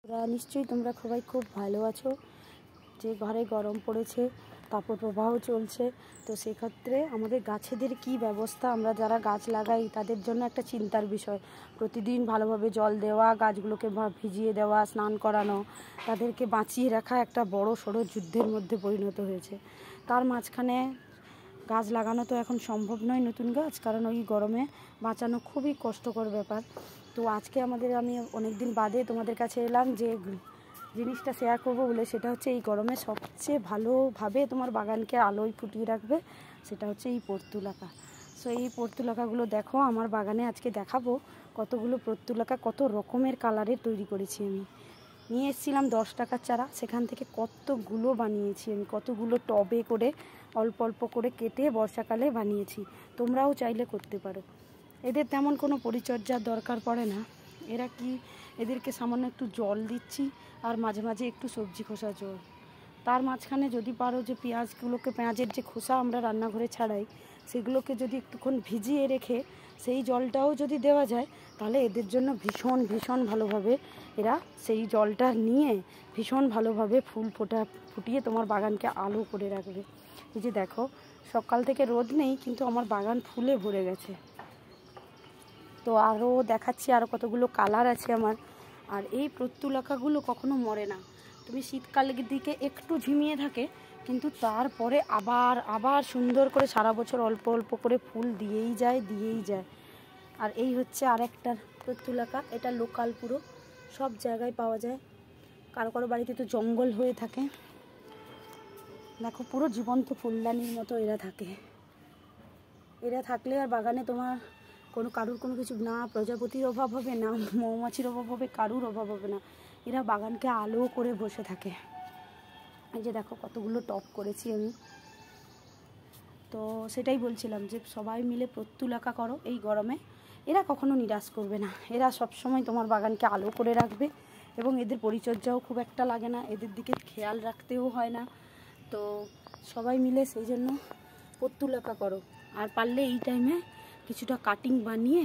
নিশ্চয়ই তোমরা সবাই খুব ভালো আছো। যে ঘরে গরম পড়েছে, তাপপ্রবাহ চলছে, তো সেক্ষেত্রে আমাদের গাছেদের কি ব্যবস্থা, আমরা যারা গাছ লাগাই তাদের জন্য একটা চিন্তার বিষয়। প্রতিদিন ভালোভাবে জল দেওয়া, গাছগুলোকে ভিজিয়ে দেওয়া, স্নান করানো, তাদেরকে বাঁচিয়ে রাখা একটা বড় সড়ো যুদ্ধের মধ্যে পরিণত হয়েছে। তার মাঝখানে গাছ লাগানো তো এখন সম্ভব নয়, নতুন গাছ, কারণ ওই গরমে বাঁচানো খুবই কষ্টকর ব্যাপার। তো আজকে আমি অনেক দিন বাদে তোমাদের কাছে এলাম যে জিনিসটা শেয়ার করবো বলে, সেটা হচ্ছে এই গরমে সবচেয়ে ভালোভাবে তোমার বাগানকে আলোয় ফুটিয়ে রাখবে, সেটা হচ্ছে এই পর্তুলাকা। সো এই পর্তুলাকাগুলো দেখো আমার বাগানে আজকে দেখাবো কতগুলো পর্তুলাকা, কত রকমের কালারের তৈরি করেছি আমি। নিয়ে এসেছিলাম 10 টাকার চারা, সেখান থেকে কতগুলো বানিয়েছি আমি, কতগুলো টবে করে অল্প অল্প করে কেটে বর্ষাকালে বানিয়েছি। তোমরাও চাইলে করতে পারো। এদের তেমন কোনো পরিচর্যার দরকার পড়ে না। এদেরকে সামান্য একটু জল দিচ্ছি আর মাঝে মাঝে একটু সবজি খোসা জল। তার মাঝখানে যদি পারো যে পেঁয়াজের যে খোসা আমরা রান্নাঘরে ছাড়াই, সেগুলোকে যদি একটুক্ষণ ভিজিয়ে রেখে সেই জলটাও যদি দেওয়া যায়, তাহলে এদের জন্য ভীষণ ভীষণ ভালোভাবে এরা সেই জলটা নিয়ে ভীষণ ভালোভাবে ফুটিয়ে তোমার বাগানকে আলো করে রাখবে। এই যে দেখো, সকাল থেকে রোদ নেই, কিন্তু আমার বাগান ফুলে ভরে গেছে। তো আরও দেখাচ্ছি, আরও কতগুলো কালার আছে আমার। আর এই পর্তুলাকাগুলো কখনো মরে না। তুমি শীতকালের দিকে একটু ঝিমিয়ে থাকে, কিন্তু তারপরে আবার সুন্দর করে সারা বছর অল্প অল্প করে ফুল দিয়েই যায়। আর এই হচ্ছে আরেকটা পর্তুলাকা, এটা লোকাল, পুরো সব জায়গায় পাওয়া যায়। কারো কারো বাড়িতে তো জঙ্গল হয়ে থাকে। দেখো পুরো জীবন্ত ফুলদানির মতো এরা থাকে। এরা থাকলে আর বাগানে তোমার কারুর কোনো কিছু না, প্রজাপতির অভাব হবে না, মৌমাছির অভাব হবে, কারুর অভাব হবে না। এরা বাগানকে আলো করে বসে থাকে। এই যে দেখো কতগুলো টপ করেছি আমি। তো সেটাই বলছিলাম যে সবাই মিলে পর্তুলাকা করো এই গরমে, এরা কখনো নিরাশ করবে না। এরা সবসময় তোমার বাগানকে আলো করে রাখবে, এবং এদের পরিচর্যাও খুব একটা লাগে না, এদের দিকে খেয়াল রাখতেও হয় না। তো সবাই মিলে সেই জন্য পর্তুলাকা করো। আর পারলে এই টাইমে কিছুটা কাটিং বানিয়ে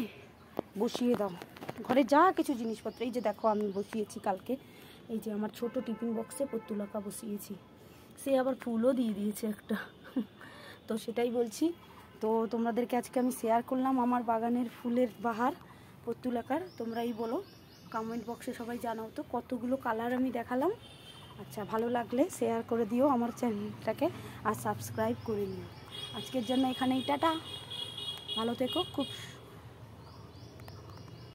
বসিয়ে দাও ঘরে, যা কিছু জিনিসপত্র। এই যে দেখো আমি বসিয়েছি কালকে, এই যে আমার ছোট টিফিন বক্সে পর্তুলাকা বসিয়েছি, সে আবার ফুলও দিয়ে দিয়েছে একটা। তো সেটাই বলছি, তো তোমাদেরকে আজকে আমি শেয়ার করলাম আমার বাগানের ফুলের বাহার পর্তুলাকার। তোমরাই বলো, কমেন্ট বক্সে সবাই জানাও তো কতগুলো কালার আমি দেখালাম। আচ্ছা, ভালো লাগলে শেয়ার করে দিও আমার চ্যানেলটাকে, আর সাবস্ক্রাইব করে নিও। আজকের জন্য এখানেই টাটা, ভালো থেকো, খুব